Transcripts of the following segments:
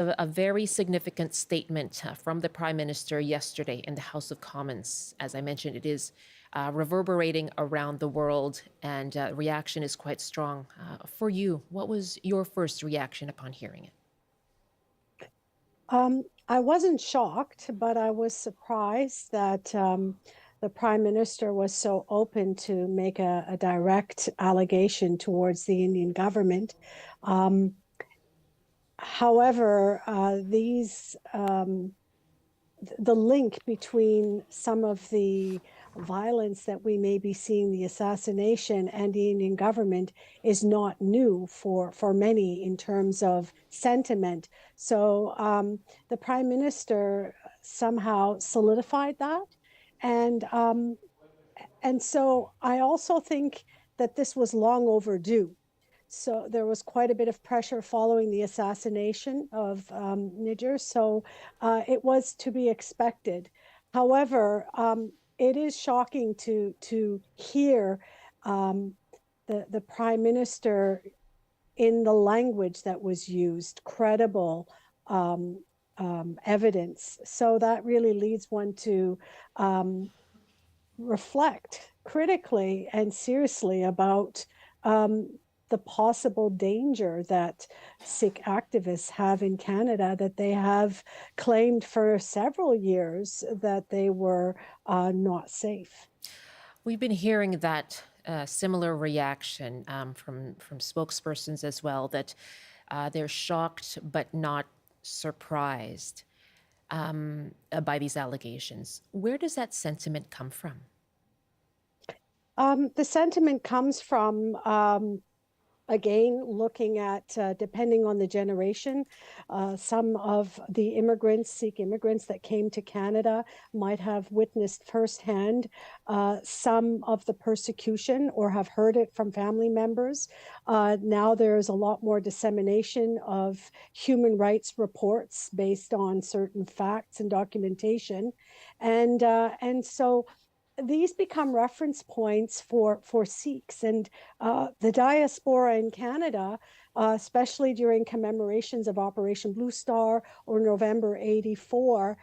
a very significant statement from the Prime Minister yesterday in the House of Commons. As I mentioned, it is reverberating around the world, and reaction is quite strong. For you, what was your first reaction upon hearing it? I wasn't shocked, but I was surprised that the Prime Minister was so open to make a direct allegation towards the Indian government. Um, However, the link between some of the violence that we may be seeing, the assassination, and the Indian government is not new for many in terms of sentiment. So the Prime Minister somehow solidified that. And so I also think that this was long overdue. So there was quite a bit of pressure following the assassination of Niger. So it was to be expected. However, it is shocking to hear um, the prime minister in the language that was used, credible evidence. So that really leads one to reflect critically and seriously about um, the possible danger that Sikh activists have in Canada, that they have claimed for several years that they were not safe. We've been hearing that similar reaction from spokespersons as well, that they're shocked but not surprised by these allegations. Where does that sentiment come from? The sentiment comes from again, looking at, depending on the generation, some of the immigrants, Sikh immigrants that came to Canada might have witnessed firsthand some of the persecution or have heard it from family members. Now there's a lot more dissemination of human rights reports based on certain facts and documentation. And so these become reference points for Sikhs and the diaspora in Canada, especially during commemorations of Operation Blue Star or November '84.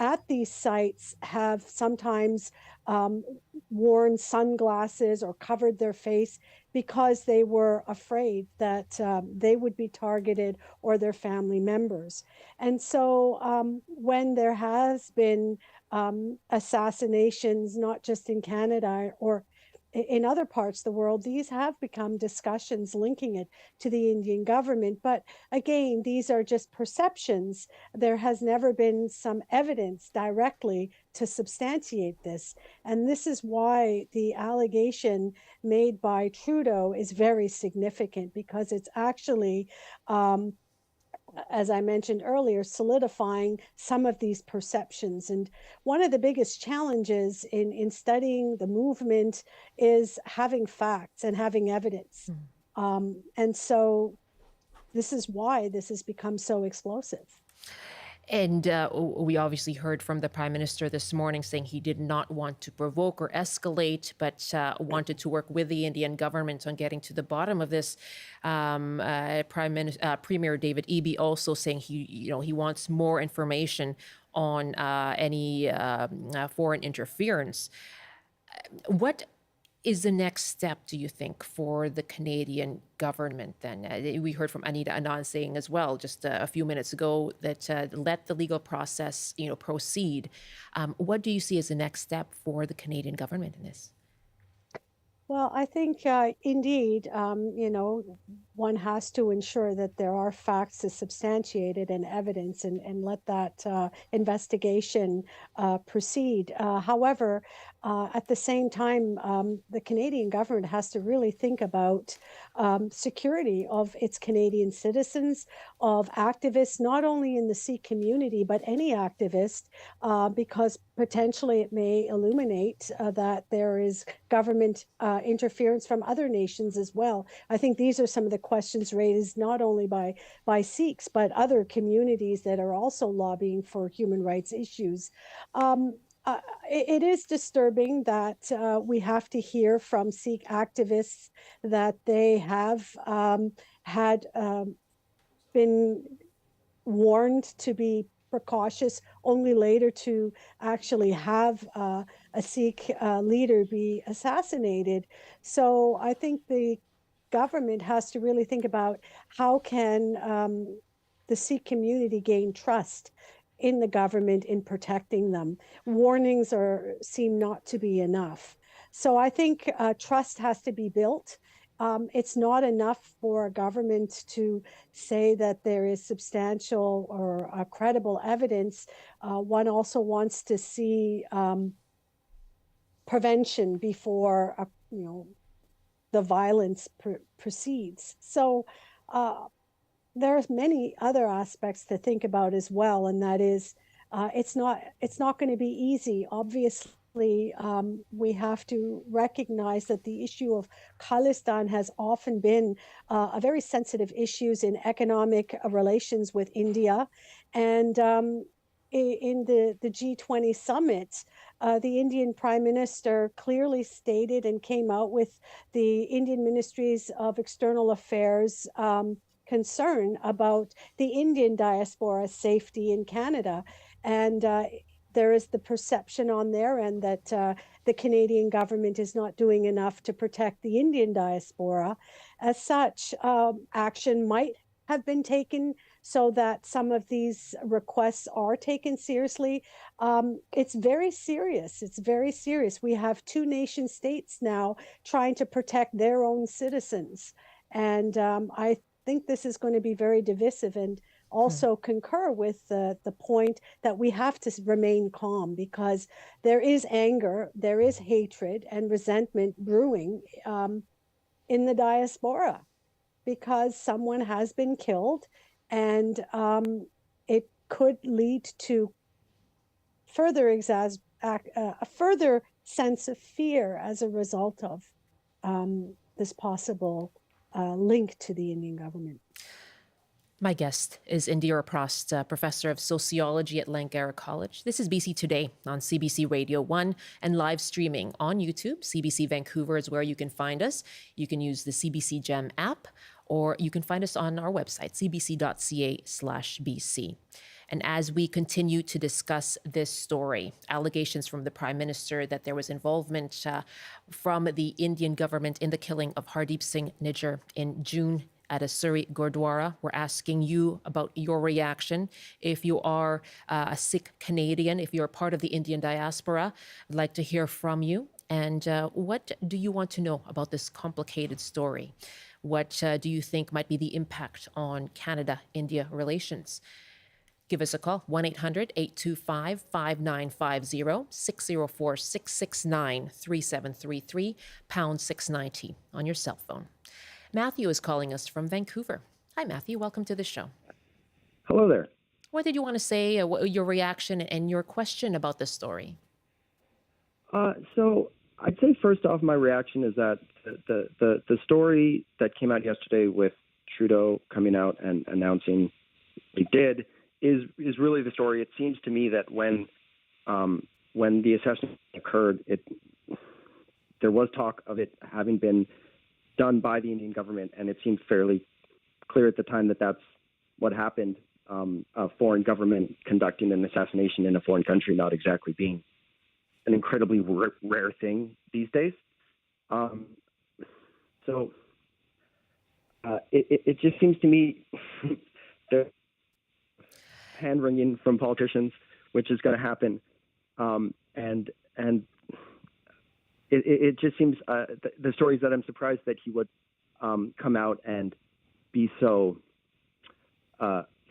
At these sites have sometimes worn sunglasses or covered their face because they were afraid that they would be targeted or their family members. And so when there has been assassinations, not just in Canada or in other parts of the world, these have become discussions linking it to the Indian government. But again, these are just perceptions. There has never been some evidence directly to substantiate this. And this is why the allegation made by Trudeau is very significant, because it's actually as I mentioned earlier, solidifying some of these perceptions. And one of the biggest challenges in studying the movement is having facts and having evidence. And so this is why this has become so explosive. And we obviously heard from the Prime Minister this morning saying he did not want to provoke or escalate, but wanted to work with the Indian government on getting to the bottom of this. Premier David Eby also saying he wants more information on any foreign interference. What is the next step, do you think, for the Canadian government then? We heard from Anita Anand saying as well, just a few minutes ago, that let the legal process, proceed. What do you see as the next step for the Canadian government in this? Well, I think indeed, one has to ensure that there are facts to substantiate it and evidence, and let that investigation proceed. However, at the same time, the Canadian government has to really think about security of its Canadian citizens, of activists, not only in the Sikh community, but any activist, because potentially it may illuminate that there is government interference from other nations as well. I think these are some of the questions raised not only by Sikhs, but other communities that are also lobbying for human rights issues. It is disturbing that we have to hear from Sikh activists that they have had been warned to be precautious, only later to actually have a Sikh leader be assassinated. So I think the government has to really think about how can the Sikh community gain trust in the government in protecting them. Warnings seem not to be enough. So I think trust has to be built. It's not enough for a government to say that there is substantial or credible evidence. One also wants to see prevention before the violence proceeds. So there's many other aspects to think about as well, and that is it's not going to be easy. Obviously, we have to recognize that the issue of Kalistan has often been a very sensitive issues in economic relations with India, and in the G20 summit, the Indian Prime Minister clearly stated and came out with the Indian Ministries of External Affairs concern about the Indian diaspora's safety in Canada. And there is the perception on their end that the Canadian government is not doing enough to protect the Indian diaspora. As such, action might have been taken so that some of these requests are taken seriously. It's very serious. It's very serious. We have two nation states now trying to protect their own citizens. And I think this is going to be very divisive, and also concur with the point that we have to remain calm, because there is anger, there is hatred and resentment brewing in the diaspora because someone has been killed, and it could lead to a further sense of fear as a result of this possible link to the Indian government. My guest is Indira Prost, professor of sociology at Langara College. This is BC Today on CBC Radio 1 and live streaming on YouTube. CBC Vancouver is where you can find us. You can use the CBC Gem app, or you can find us on our website, cbc.ca/BC. And as we continue to discuss this story, allegations from the Prime Minister that there was involvement from the Indian government in the killing of Hardeep Singh Nijjar in June at a Surrey Gurdwara. We're asking you about your reaction. If you are a Sikh Canadian, if you're part of the Indian diaspora, I'd like to hear from you. And what do you want to know about this complicated story? What do you think might be the impact on Canada-India relations? Give us a call, 1-800-825-5950, 604-669-3733, pound 690 on your cell phone. Matthew is calling us from Vancouver. Hi, Matthew. Welcome to the show. Hello there. What did you want to say, your reaction and your question about this story? So I'd say first off, my reaction is that the story that came out yesterday with Trudeau coming out and announcing he did is really the story. It seems to me that when the assassination occurred, there was talk of it having been done by the Indian government, and it seemed fairly clear at the time that that's what happened. A foreign government conducting an assassination in a foreign country not exactly being an incredibly rare thing these days. So it just seems to me the hand-wringing from politicians, which is going to happen, and it just seems the story is that I'm surprised that he would come out and be so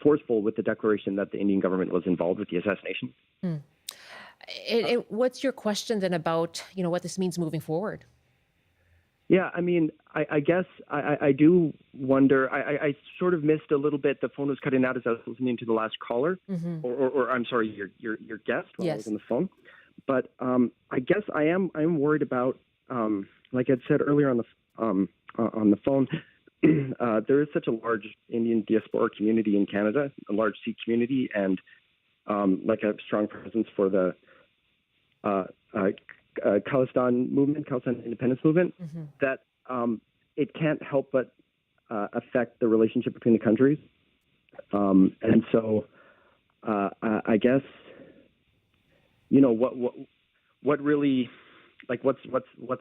forceful with the declaration that the Indian government was involved with the assassination. What's your question then about what this means moving forward? Yeah, I mean, I guess I do wonder. I sort of missed a little bit. The phone was cutting out as I was listening to the last caller, or I'm sorry, your guest while I was on the phone. But I guess I am worried about, like I said earlier on the phone, there is such a large Indian diaspora community in Canada, a large Sikh community, and like a strong presence for the Kalistan movement, Kalistan independence movement, that it can't help but affect the relationship between the countries. And so I guess, what really, like, what's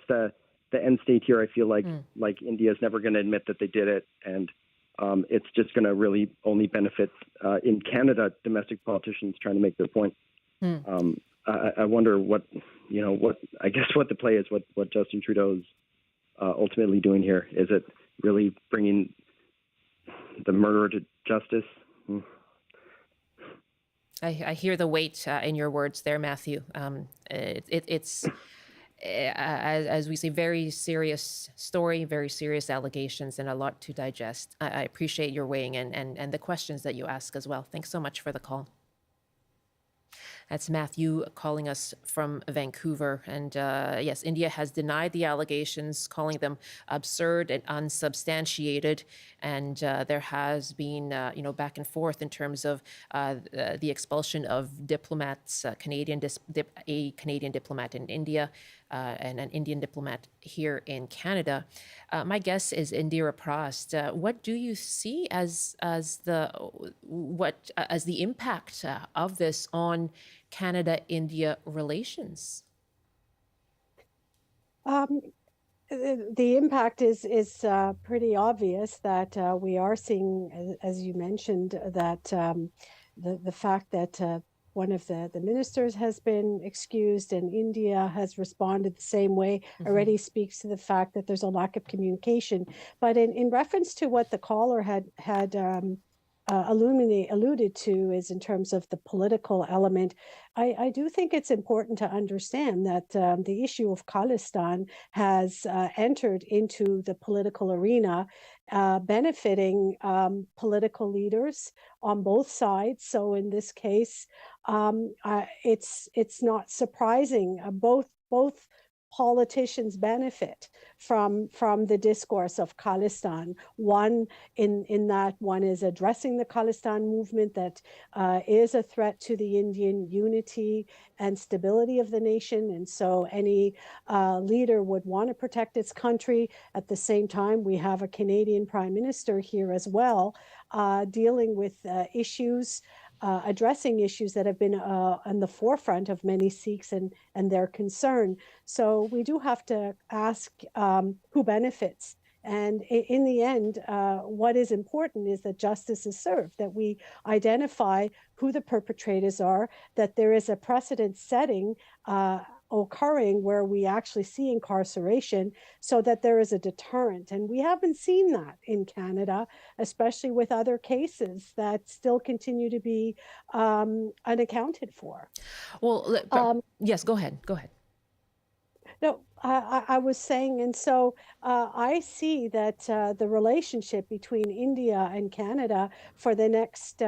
the end state here? I feel like India is never going to admit that they did it, and it's just going to really only benefit in Canada domestic politicians trying to make their point. I wonder what the play is, what Justin Trudeau's ultimately doing here. Is it really bringing the murderer to justice? I hear the weight in your words there, Matthew. It's as we say, very serious story, very serious allegations, and a lot to digest. I appreciate your weighing in and the questions that you ask as well. Thanks so much for the call. That's Matthew calling us from Vancouver. And yes, India has denied the allegations, calling them absurd and unsubstantiated. And there has been, back and forth in terms of the expulsion of diplomats, a Canadian diplomat in India, and an Indian diplomat here in Canada. My guess is Indira Prost. What do you see as the impact of this on Canada-India relations? The impact is pretty obvious that we are seeing, as you mentioned, that the fact that one of the ministers has been excused and India has responded the same way already speaks to the fact that there's a lack of communication. But in reference to what the caller had alluded to is in terms of the political element, I do think it's important to understand that the issue of Kalistan has entered into the political arena, benefiting political leaders on both sides. So in this case, it's not surprising. Both politicians benefit from the discourse of Kalistan. One in that one is addressing the Kalistan movement that is a threat to the Indian unity and stability of the nation. And so any leader would want to protect its country. At the same time, we have a Canadian Prime Minister here as well, dealing with issues, addressing issues that have been on the forefront of many Sikhs and their concern. So we do have to ask who benefits. And in the end, what is important is that justice is served, that we identify who the perpetrators are, that there is a precedent setting occurring where we actually see incarceration so that there is a deterrent. And we haven't seen that in Canada, especially with other cases that still continue to be unaccounted for. Well, yes, go ahead. No, I was saying, and so I see that the relationship between India and Canada for the next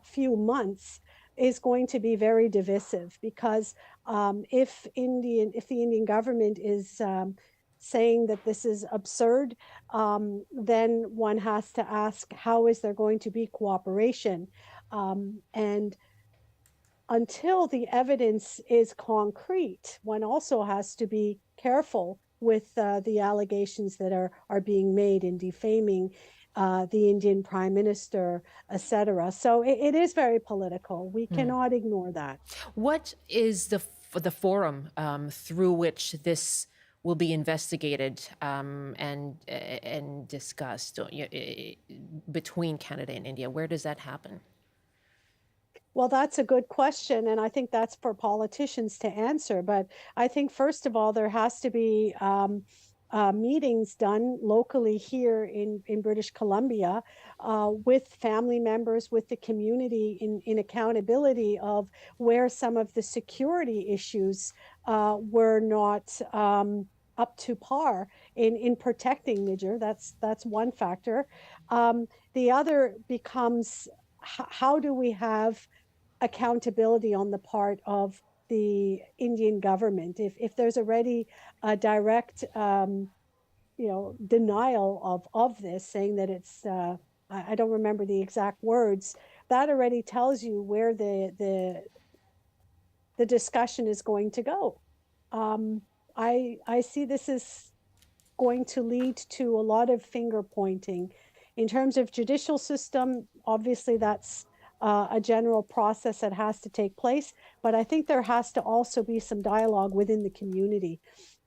few months is going to be very divisive, because if the Indian government is saying that this is absurd, then one has to ask, how is there going to be cooperation? And until the evidence is concrete, one also has to be careful with the allegations that are being made in defaming the Indian Prime Minister, etc. So it is very political. We cannot ignore that. What is the forum through which this will be investigated and discussed between Canada and India? Where does that happen? Well, that's a good question, and I think that's for politicians to answer. But I think, first of all, there has to be meetings done locally here in British Columbia with family members, with the community, in accountability of where some of the security issues were not up to par in protecting Niger. That's one factor. The other becomes, how do we have accountability on the part of the Indian government? If there's already a direct denial of this, saying that it's I don't remember the exact words, that already tells you where the discussion is going to go. I see this is going to lead to a lot of finger pointing In terms of judicial system, obviously that's a general process that has to take place, but I think there has to also be some dialogue within the community,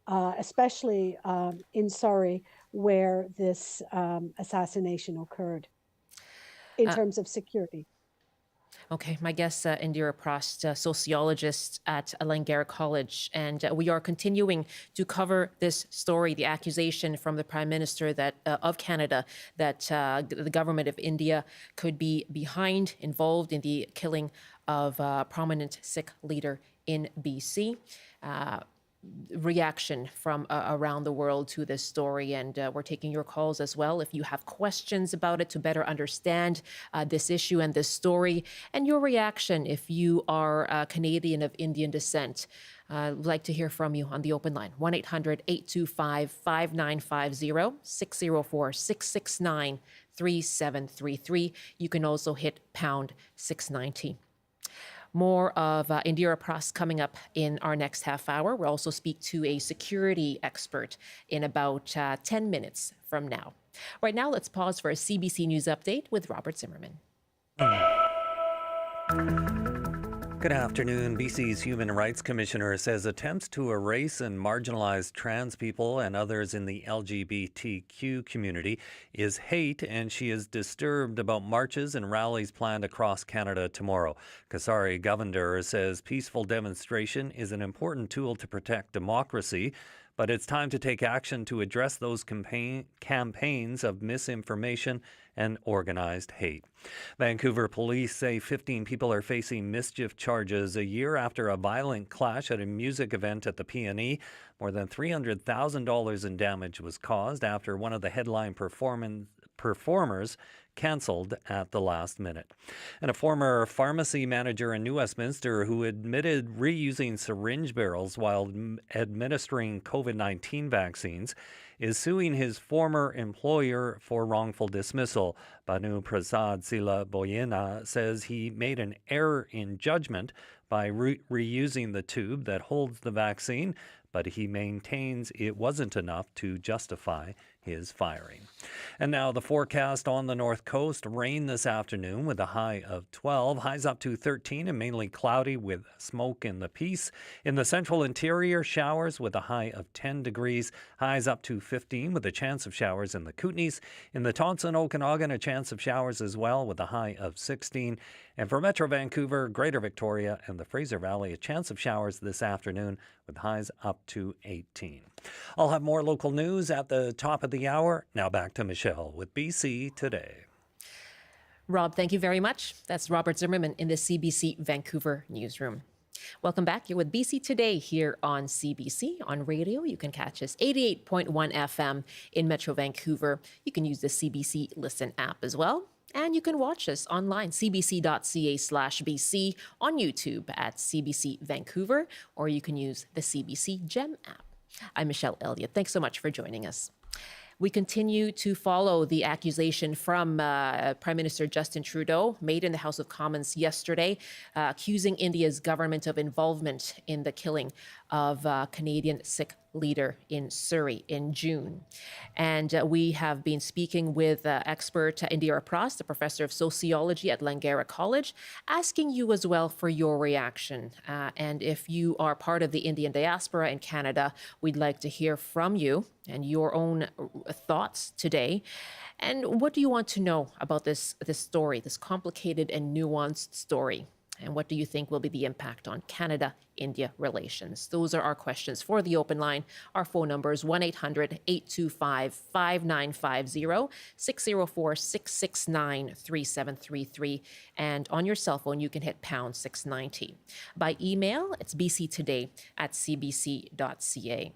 especially in Surrey, where this assassination occurred, in terms of security. Okay, my guest, Indira Prost, sociologist at Langara College, and we are continuing to cover this story, the accusation from the Prime Minister that of Canada that the government of India could be involved in the killing of a prominent Sikh leader in BC. Reaction from around the world to this story, and we're taking your calls as well if you have questions about it to better understand this issue and this story, and your reaction if you are a Canadian of Indian descent. I'd like to hear from you on the open line, 1-800-825-5950, 604-669-3733. You can also hit pound 690. More of Indira Prost coming up in our next half hour. We'll also speak to a security expert in about 10 minutes from now. Right now, let's pause for a CBC News update with Robert Zimmerman. Good afternoon. BC's Human Rights Commissioner says attempts to erase and marginalize trans people and others in the LGBTQ community is hate, and she is disturbed about marches and rallies planned across Canada tomorrow. Kasari Govender says peaceful demonstration is an important tool to protect democracy, but it's time to take action to address those campaigns of misinformation and organized hate. Vancouver police say 15 people are facing mischief charges a year after a violent clash at a music event at the PNE. More than $300,000 in damage was caused after one of the headline performers cancelled at the last minute. And a former pharmacy manager in New Westminster who admitted reusing syringe barrels while administering COVID-19 vaccines is suing his former employer for wrongful dismissal. Banu Prasad Sila Boyena says he made an error in judgment by reusing the tube that holds the vaccine, but he maintains it wasn't enough to justify his firing. And now the forecast on the north coast. Rain this afternoon with a high of 12. Highs up to 13 and mainly cloudy with smoke in the Peace. In the central interior, showers with a high of 10 degrees. Highs up to 15 with a chance of showers in the Kootenays. In the Tonson Okanagan, a chance of showers as well with a high of 16. And for Metro Vancouver, Greater Victoria, and the Fraser Valley, a chance of showers this afternoon with highs up to 18. I'll have more local news at the top of the hour. Now back to Michelle with BC Today. Rob, thank you very much. That's Robert Zimmerman in the CBC Vancouver newsroom. Welcome back. You're with BC Today here on CBC. On radio, you can catch us 88.1 FM in Metro Vancouver. You can use the CBC Listen app as well. And you can watch us online, cbc.ca/BC, on YouTube at CBC Vancouver, or you can use the CBC Gem app. I'm Michelle Eliot. Thanks so much for joining us. We continue to follow the accusation from Prime Minister Justin Trudeau made in the House of Commons yesterday, accusing India's government of involvement in the killing of a Canadian Sikh leader in Surrey in June. And we have been speaking with expert Indira Prost, a professor of sociology at Langara College, asking you as well for your reaction. And if you are part of the Indian diaspora in Canada, we'd like to hear from you and your own thoughts today. And what do you want to know about this story, this complicated and nuanced story? And what do you think will be the impact on Canada-India relations? Those are our questions for the open line. Our phone number is 1-800-825-5950, 604-669-3733. And on your cell phone, you can hit pound 690. By email, it's bctoday@cbc.ca.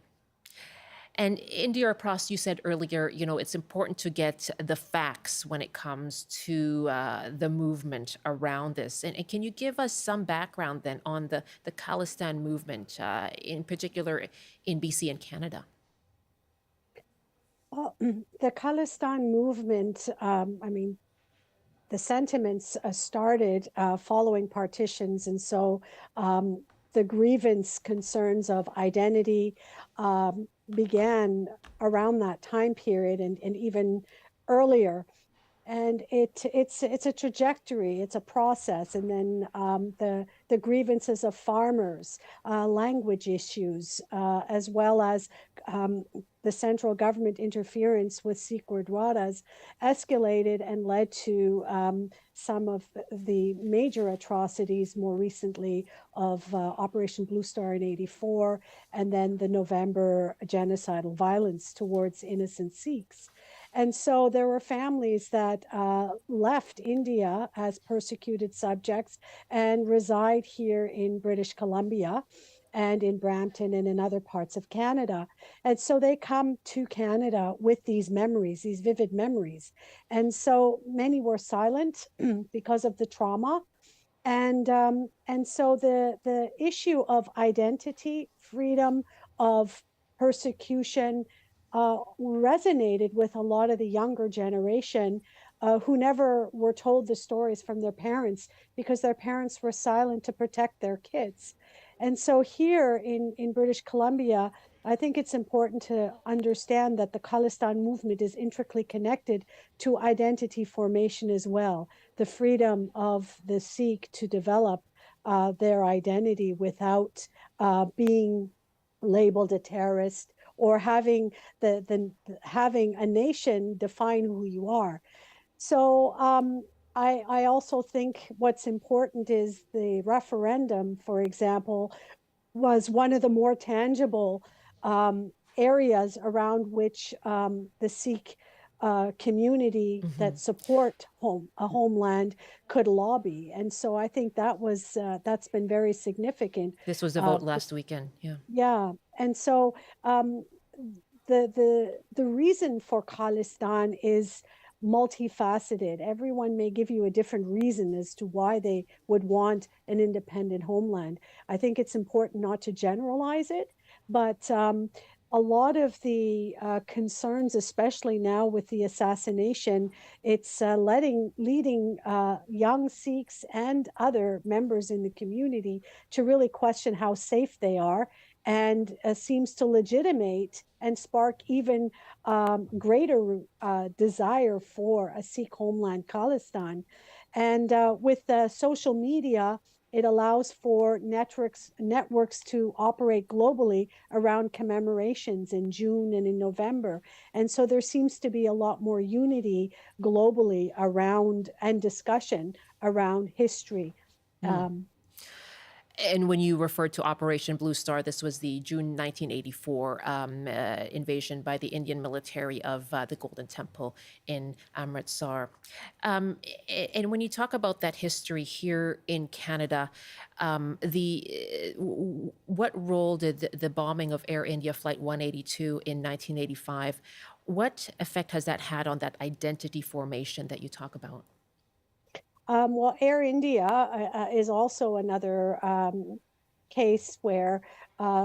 And Indira Prost, you said earlier, it's important to get the facts when it comes to the movement around this. And can you give us some background then on the Kalistan movement, in particular in BC and Canada? Well, the Kalistan movement, the sentiments started following partitions. And so the grievance concerns of identity began around that time period and even earlier. And it's a trajectory, it's a process, and then the grievances of farmers, language issues, as well as the central government interference with Sikh Gurdwaras escalated and led to some of the major atrocities more recently of Operation Blue Star in '84, and then the November genocidal violence towards innocent Sikhs. And so there were families that left India as persecuted subjects and reside here in British Columbia and in Brampton and in other parts of Canada. And so they come to Canada with these memories, these vivid memories. And so many were silent because of the trauma. And so the issue of identity, freedom, of persecution resonated with a lot of the younger generation who never were told the stories from their parents because their parents were silent to protect their kids. And so here in British Columbia, I think it's important to understand that the Kalistan movement is intricately connected to identity formation as well, the freedom of the Sikh to develop their identity without being labeled a terrorist or having having a nation define who you are. So I also think what's important is the referendum, for example, was one of the more tangible areas around which the Sikh community that support a homeland could lobby. And so I think that's been very significant. This was the vote last weekend. Yeah. Yeah. And so the reason for Khalistan is multifaceted. Everyone may give you a different reason as to why they would want an independent homeland. I think it's important not to generalize it, but a lot of the concerns, especially now with the assassination, it's leading young Sikhs and other members in the community to really question how safe they are, and seems to legitimate and spark even greater desire for a Sikh homeland, Khalistan. And with social media, it allows for networks to operate globally around commemorations in June and in November. And so there seems to be a lot more unity globally around and discussion around history. And when you referred to Operation Blue Star, this was the June 1984 invasion by the Indian military of the Golden Temple in Amritsar. And when you talk about that history here in Canada, what role did the bombing of Air India Flight 182 in 1985, what effect has that had on that identity formation that you talk about? Well, Air India is also another case where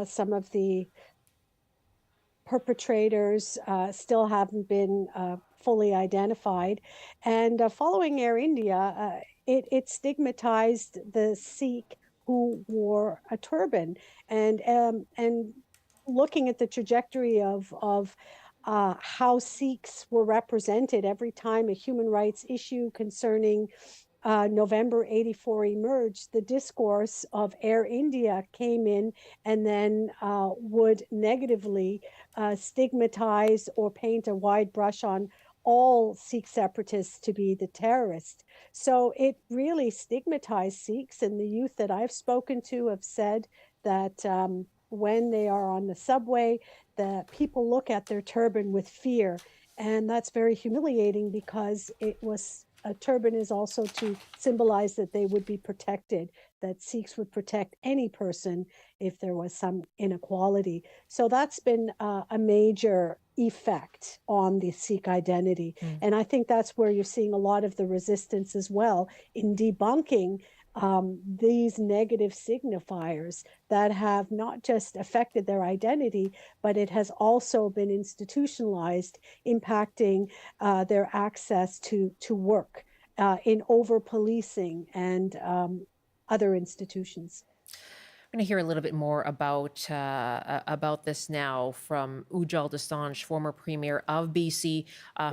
some of the perpetrators still haven't been fully identified. And following Air India, it stigmatized the Sikh who wore a turban. And looking at the trajectory of how Sikhs were represented every time a human rights issue concerning November '84 emerged, the discourse of Air India came in and then would negatively stigmatize or paint a wide brush on all Sikh separatists to be the terrorist. So it really stigmatized Sikhs, and the youth that I've spoken to have said that when they are on the subway, the people look at their turban with fear. And that's very humiliating because a turban is also to symbolize that they would be protected, that Sikhs would protect any person if there was some inequality. So that's been a major effect on the Sikh identity. And I think that's where you're seeing a lot of the resistance as well in debunking these negative signifiers that have not just affected their identity, but it has also been institutionalized, impacting their access to work in over-policing and other institutions. We're going to hear a little bit more about this now from Ujjal Dosanjh, former premier of BC.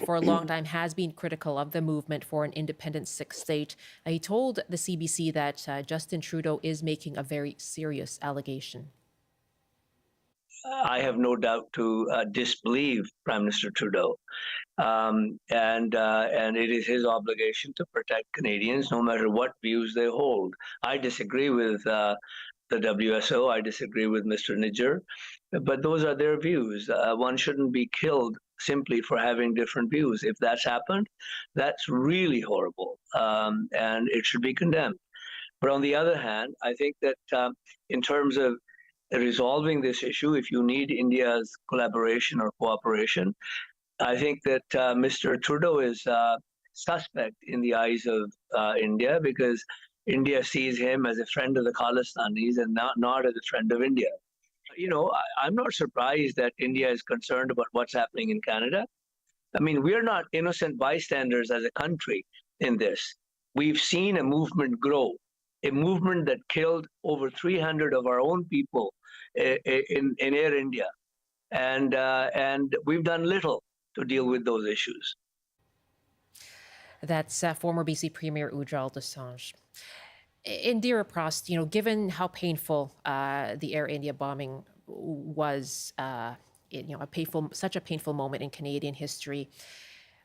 For a long time, has been critical of the movement for an independent sixth state. He told the CBC that Justin Trudeau is making a very serious allegation. I have no doubt to disbelieve Prime Minister Trudeau, and it is his obligation to protect Canadians, no matter what views they hold. I disagree with the WSO. I disagree with Mr. Nijjar, but those are their views. One shouldn't be killed simply for having different views. If that's happened, that's really horrible, and it should be condemned. But on the other hand, I think that in terms of resolving this issue, if you need India's collaboration or cooperation, I think that Mr. Trudeau is suspect in the eyes of India, because India sees him as a friend of the Khalistanis and not as a friend of India. You know, I'm not surprised that India is concerned about what's happening in Canada. I mean, we're not innocent bystanders as a country in this. We've seen a movement grow, a movement that killed over 300 of our own people in Air India, and we've done little to deal with those issues. That's former BC Premier Ujjal Dosanjh. Indira Prost, you know, given how painful the Air India bombing was, such a painful moment in Canadian history,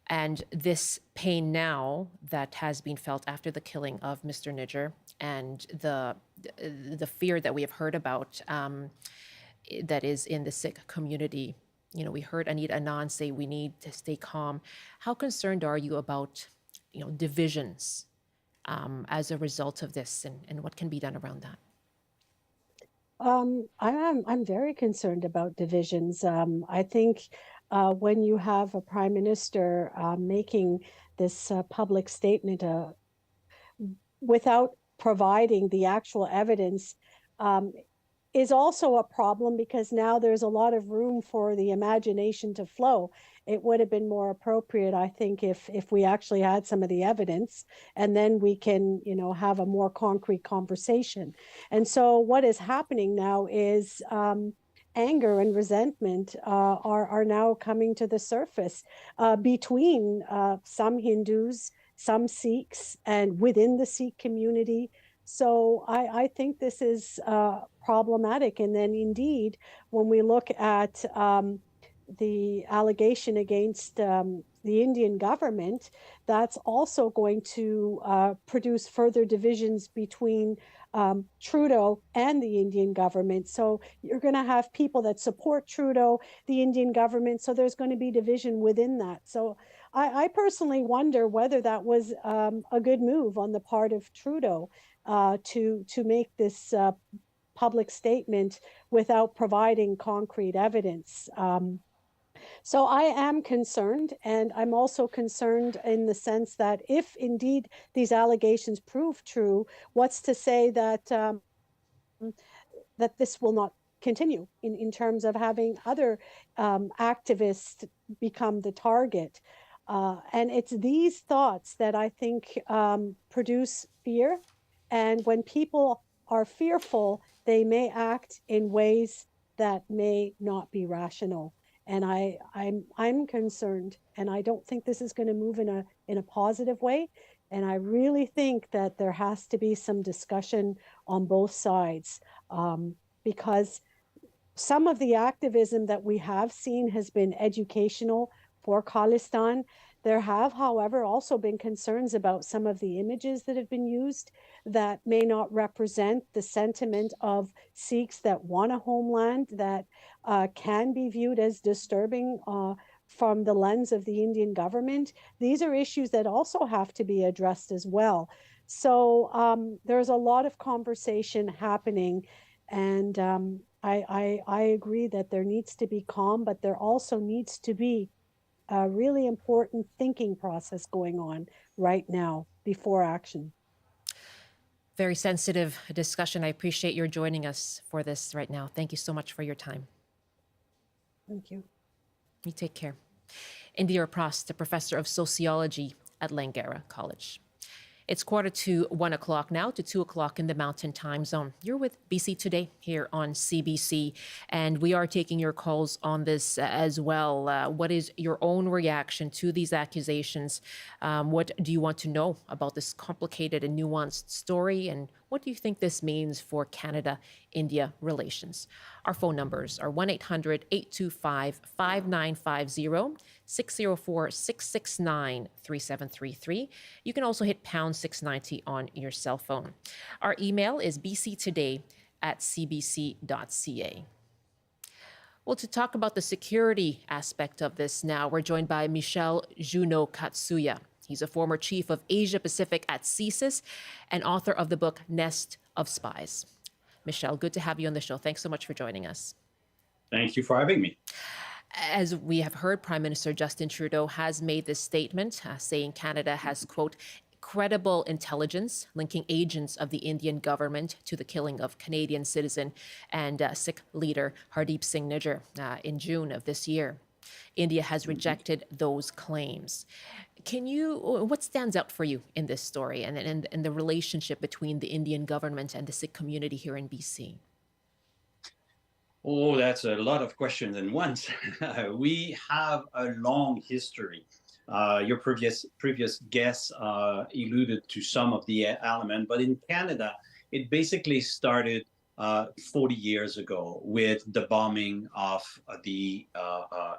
and this pain now that has been felt after the killing of Mr. Nijjar, and the fear that we have heard about that is in the Sikh community. You know, we heard Anita Anand say we need to stay calm. How concerned are you about, you know, divisions as a result of this, and what can be done around that? I'm very concerned about divisions. I think when you have a prime minister making this public statement without providing the actual evidence is also a problem, because now there's a lot of room for the imagination to flow. It would have been more appropriate, I think, if we actually had some of the evidence, and then we can, you know, have a more concrete conversation. And so what is happening now is anger and resentment are now coming to the surface between some Hindus, some Sikhs, and within the Sikh community. So I think this is problematic. And then indeed, when we look at the allegation against the Indian government, that's also going to produce further divisions between Trudeau and the Indian government. So you're going to have people that support Trudeau, the Indian government. So there's going to be division within that. So I personally wonder whether that was a good move on the part of Trudeau to make this public statement without providing concrete evidence. So I am concerned, and I'm also concerned in the sense that if indeed these allegations prove true, what's to say that that this will not continue in terms of having other activists become the target? And it's these thoughts that I think produce fear. And when people are fearful, they may act in ways that may not be rational. And I'm concerned, and I don't think this is going to move in a positive way. And I really think that there has to be some discussion on both sides, because some of the activism that we have seen has been educational for Kalistan. There have, however, also been concerns about some of the images that have been used that may not represent the sentiment of Sikhs that want a homeland, that can be viewed as disturbing from the lens of the Indian government. These are issues that also have to be addressed as well. So there's a lot of conversation happening, and I agree that there needs to be calm, but there also needs to be a really important thinking process going on right now before action. Very sensitive discussion. I appreciate your joining us for this right now. Thank you so much for your time. Thank you. You take care. Indira Prost, a professor of sociology at Langara College. It's 1:15 now to 2 o'clock in the Mountain Time Zone. You're with BC Today here on CBC, and we are taking your calls on this as well. What is your own reaction to these accusations? What do you want to know about this complicated and nuanced story? And what do you think this means for Canada-India relations? Our phone numbers are 1-800-825-5950, 604-669-3733. You can also hit pound 690 on your cell phone. Our email is bctoday@cbc.ca. Well, to talk about the security aspect of this now, we're joined by Michelle Katsuya. He's a former chief of Asia Pacific at CSIS and author of the book Nest of Spies. Michelle, good to have you on the show. Thanks so much for joining us. Thank you for having me. As we have heard, Prime Minister Justin Trudeau has made this statement saying Canada has, quote, credible intelligence linking agents of the Indian government to the killing of Canadian citizen and Sikh leader Hardeep Singh Nijjar in June of this year. India has rejected those claims. What stands out for you in this story and the relationship between the Indian government and the Sikh community here in BC? Oh, that's a lot of questions in once. We have a long history. Your previous guest alluded to some of the element, but in Canada, it basically started 40 years ago with the bombing of the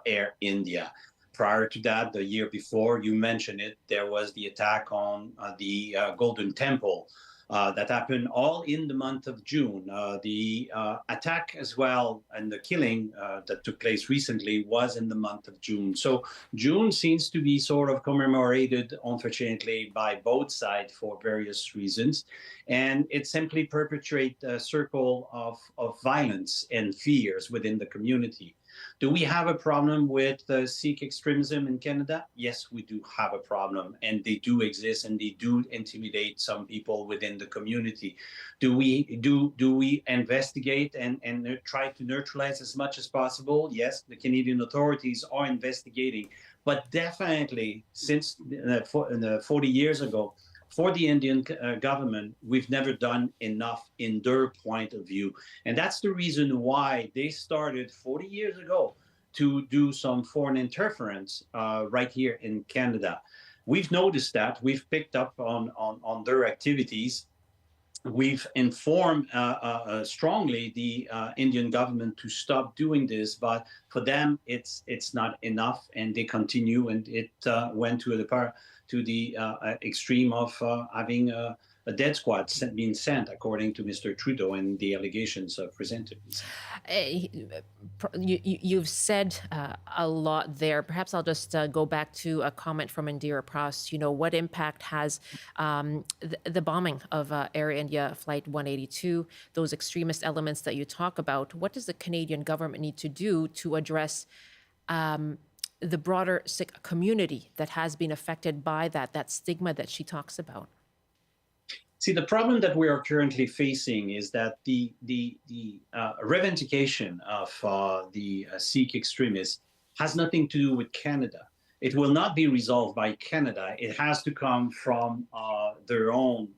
Air India. Prior to that, the year before, you mentioned it, there was the attack on the Golden Temple that happened all in the month of June. The attack as well and the killing that took place recently was in the month of June. So June seems to be sort of commemorated, unfortunately, by both sides for various reasons. And it simply perpetrates a circle of violence and fears within the community. Do we have a problem with Sikh extremism in Canada? Yes, we do have a problem, and they do exist, and they do intimidate some people within the community. Do we investigate and try to neutralize as much as possible? Yes, the Canadian authorities are investigating, but definitely since 40 years ago, for the Indian government, we've never done enough in their point of view. And that's the reason why they started 40 years ago to do some foreign interference right here in Canada. We've noticed that. We've picked up on their activities. We've informed strongly the Indian government to stop doing this, but for them, it's not enough, and they continue, and it went to the extreme of having a death squad being sent, according to Mr. Trudeau and the allegations presented. You've said a lot there. Perhaps I'll just go back to a comment from Indira Prost. What impact has the bombing of Air India Flight 182, those extremist elements that you talk about, what does the Canadian government need to do to address the broader Sikh community that has been affected by that stigma that she talks about? See, the problem that we are currently facing is that the revendication of the Sikh extremists has nothing to do with Canada. It will not be resolved by Canada. It has to come from their own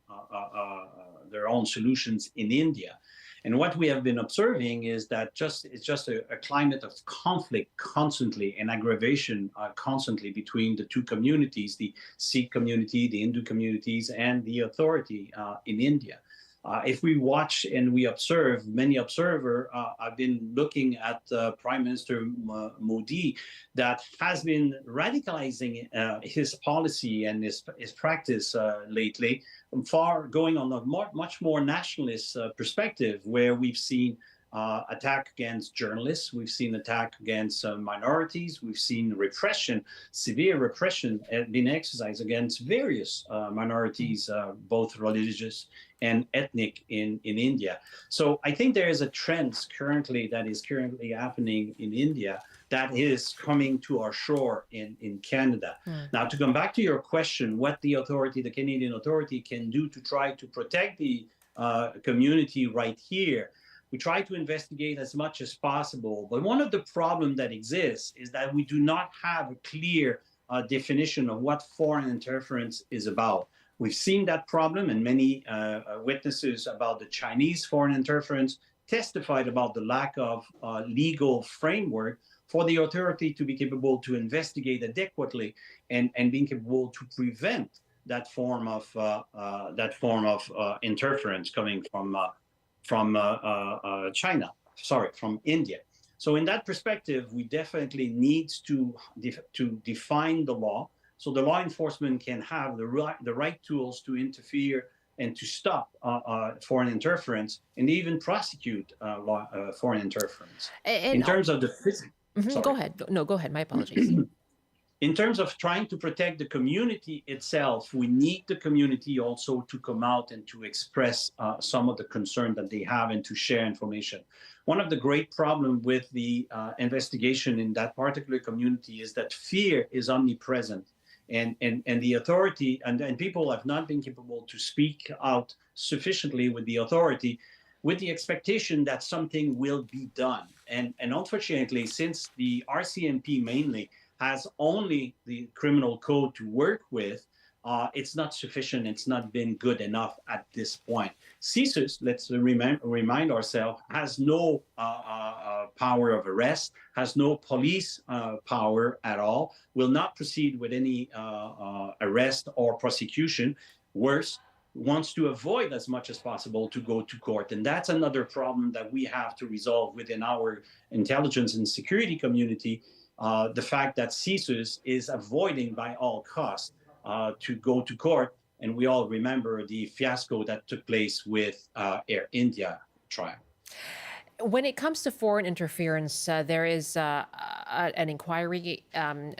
solutions in India. And what we have been observing is that it's just a climate of conflict constantly and aggravation constantly between the two communities, the Sikh community, the Hindu communities, and the authority in India. If we watch and we observe, many observers have been looking at Prime Minister Modi that has been radicalizing his policy and his practice lately, going on a much more nationalist perspective, where we've seen attack against journalists, we've seen attack against minorities, we've seen repression, severe repression being exercised against various minorities, both religious and ethnic in India. So I think there is a trend that is currently happening in India that is coming to our shore in Canada. Now, to come back to your question, what the Canadian authority can do to try to protect the community right here, we try to investigate as much as possible. But one of the problems that exists is that we do not have a clear definition of what foreign interference is about. We've seen that problem, and many witnesses about the Chinese foreign interference testified about the lack of legal framework for the authority to be capable to investigate adequately and being capable to prevent that form of interference coming from China. Sorry, from India. So in that perspective, we definitely need to define the law so the law enforcement can have the right tools to interfere and to stop foreign interference and even prosecute foreign interference. And in terms of the physical. Go ahead. No, go ahead. My apologies. In terms of trying to protect the community itself, we need the community also to come out and to express some of the concern that they have and to share information. One of the great problems with the investigation in that particular community is that fear is omnipresent. And the authority and people have not been capable to speak out sufficiently with the authority with the expectation that something will be done. And unfortunately, since the RCMP mainly has only the criminal code to work with, it's not sufficient. It's not been good enough at this point. CSIS, let's remind ourselves, has no power of arrest, has no police power at all, will not proceed with any arrest or prosecution. Worse, wants to avoid as much as possible to go to court. And that's another problem that we have to resolve within our intelligence and security community. The fact that CSIS is avoiding by all costs to go to court. And we all remember the fiasco that took place with Air India trial. When it comes to foreign interference, there is an inquiry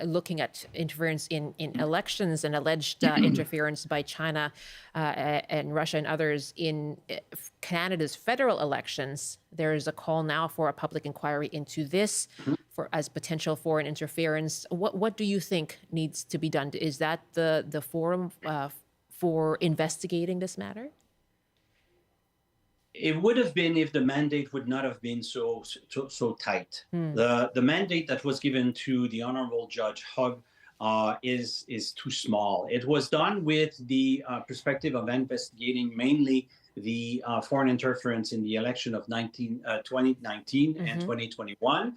looking at interference in elections and alleged interference by China and Russia and others in Canada's federal elections. There is a call now for a public inquiry into this as potential foreign interference. What do you think needs to be done? Is that the forum for investigating this matter? It would have been if the mandate would not have been so tight. The mandate that was given to the Honorable Judge Hogg is too small. It was done with the perspective of investigating mainly the foreign interference in the election of 2019 and 2021,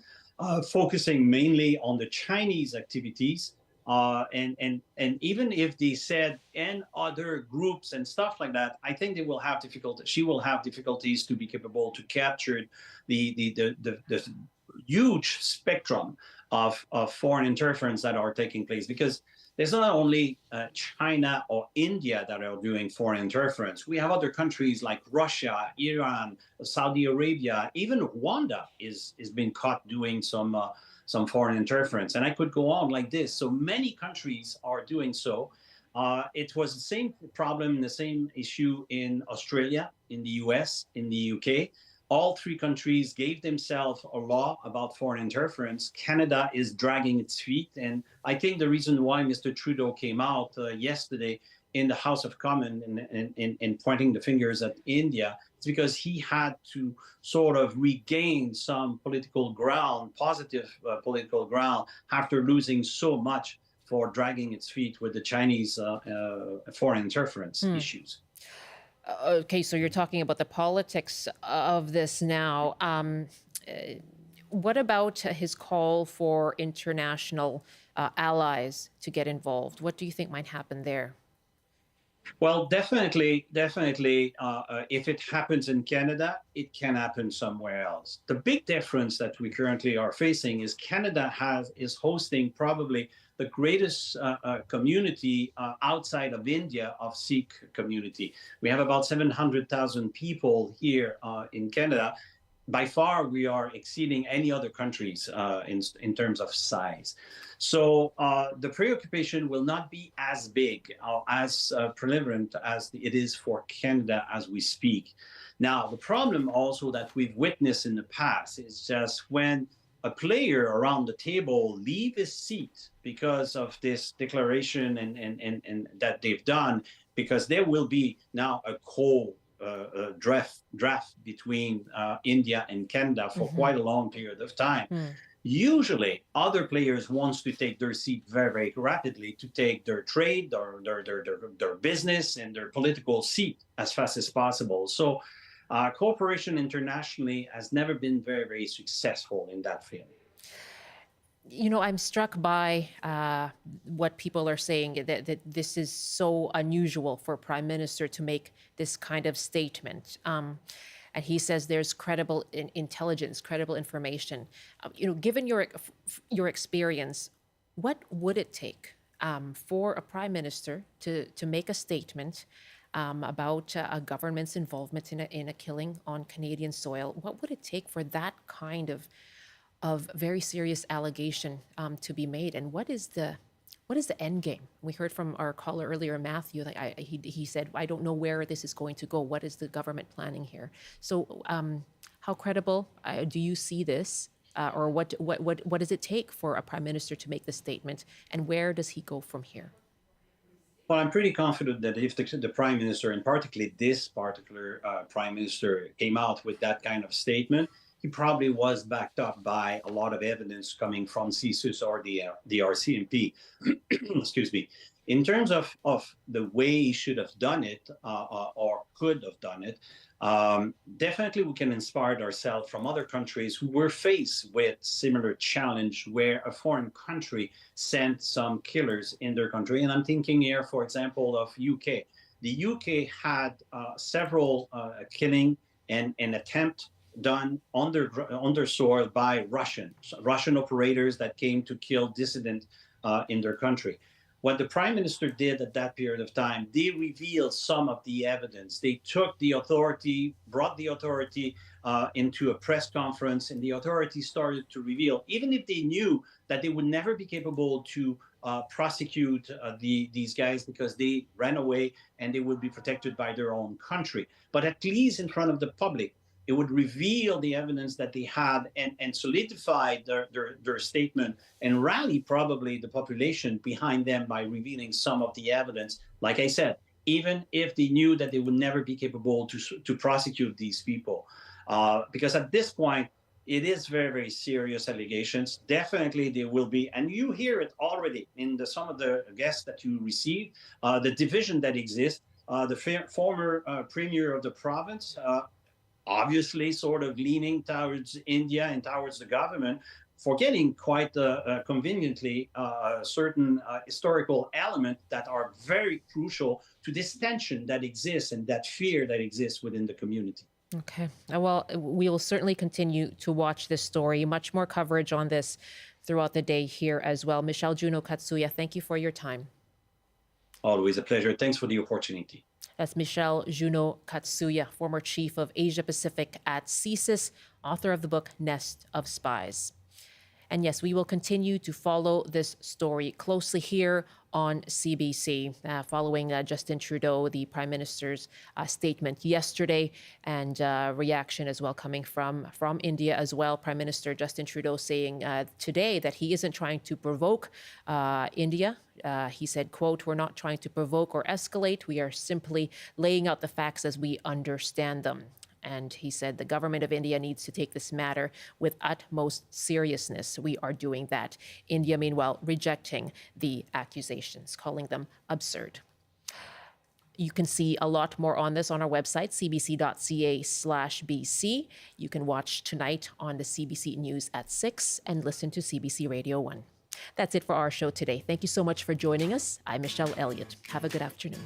focusing mainly on the Chinese activities. And even if they said and other groups and stuff like that, I think they will have difficulty. She will have difficulties to be capable to capture the huge spectrum of foreign interference that are taking place, because there's not only China or India that are doing foreign interference. We have other countries like Russia, Iran, Saudi Arabia, even Rwanda is being caught doing some foreign interference. And I could go on like this. So many countries are doing so. It was the same problem, the same issue in Australia, in the US, in the UK. All three countries gave themselves a law about foreign interference. Canada is dragging its feet. And I think the reason why Mr. Trudeau came out yesterday in the House of Commons and pointing the fingers at India, it's because he had to sort of regain some political ground, positive political ground, after losing so much for dragging its feet with the Chinese foreign interference issues. Okay, so you're talking about the politics of this now. What about his call for international allies to get involved? What do you think might happen there? Well, definitely, if it happens in Canada, it can happen somewhere else. The big difference that we currently are facing is Canada is hosting probably the greatest community outside of India of Sikh community. We have about 700,000 people here in Canada. By far, we are exceeding any other countries in terms of size. So the preoccupation will not be as big or as prevalent as it is for Canada as we speak. Now, the problem also that we've witnessed in the past is just when a player around the table leave his seat because of this declaration and that they've done, because there will be now a draft between India and Canada for quite a long period of time. Usually, other players wants to take their seat very, very rapidly to take their trade, or their business, and their political seat as fast as possible. So, cooperation internationally has never been very, very successful in that field. You know, I'm struck by what people are saying, that this is so unusual for a prime minister to make this kind of statement. And he says there's credible intelligence, credible information. You know, given your experience, what would it take for a prime minister to make a statement about a government's involvement in a killing on Canadian soil? What would it take for that kind of very serious allegation to be made? And what is the end game? We heard from our caller earlier, Matthew, that he said, I don't know where this is going to go. What is the government planning here? So how credible do you see this? Or what does it take for a prime minister to make this statement? And where does he go from here? Well, I'm pretty confident that if the prime minister, and particularly this particular prime minister, came out with that kind of statement, he probably was backed up by a lot of evidence coming from CSIS or the RCMP. Excuse me. In terms of the way he should have done it, or could have done it, definitely we can inspire ourselves from other countries who were faced with similar challenge, where a foreign country sent some killers in their country. And I'm thinking here, for example, of UK. The UK had several killing and an attempt done on their soil by Russian operators that came to kill dissidents in their country. What the prime minister did at that period of time, they revealed some of the evidence. They took the authority, brought the authority into a press conference, and the authority started to reveal, even if they knew that they would never be capable to prosecute these guys because they ran away and they would be protected by their own country. But at least in front of the public, it would reveal the evidence that they had, and solidify their statement, and rally probably the population behind them by revealing some of the evidence. Like I said, even if they knew that they would never be capable to prosecute these people. Because at this point, it is very, very serious allegations. Definitely there will be, and you hear it already in some of the guests that you receive, the division that exists. The former premier of the province, obviously sort of leaning towards India and towards the government, forgetting quite conveniently certain historical elements that are very crucial to this tension that exists and that fear that exists within the community. Okay. Well, we will certainly continue to watch this story. Much more coverage on this throughout the day here as well. Michelle Juno Katsuya, thank you for your time. Always a pleasure. Thanks for the opportunity. That's Michelle Juno Katsuya, former chief of Asia Pacific at CSIS, author of the book Nest of Spies. And yes, we will continue to follow this story closely here on CBC, following Justin Trudeau, the Prime Minister's statement yesterday, and reaction as well coming from India as well. Prime Minister Justin Trudeau saying today that he isn't trying to provoke India. He said, quote, "We're not trying to provoke or escalate. We are simply laying out the facts as we understand them." And he said the government of India needs to take this matter with utmost seriousness. We are doing that. India, meanwhile, rejecting the accusations, calling them absurd. You can see a lot more on this on our website, cbc.ca/BC. You can watch tonight on the CBC News at 6 and listen to CBC Radio 1. That's it for our show today. Thank you so much for joining us. I'm Michelle Eliot. Have a good afternoon.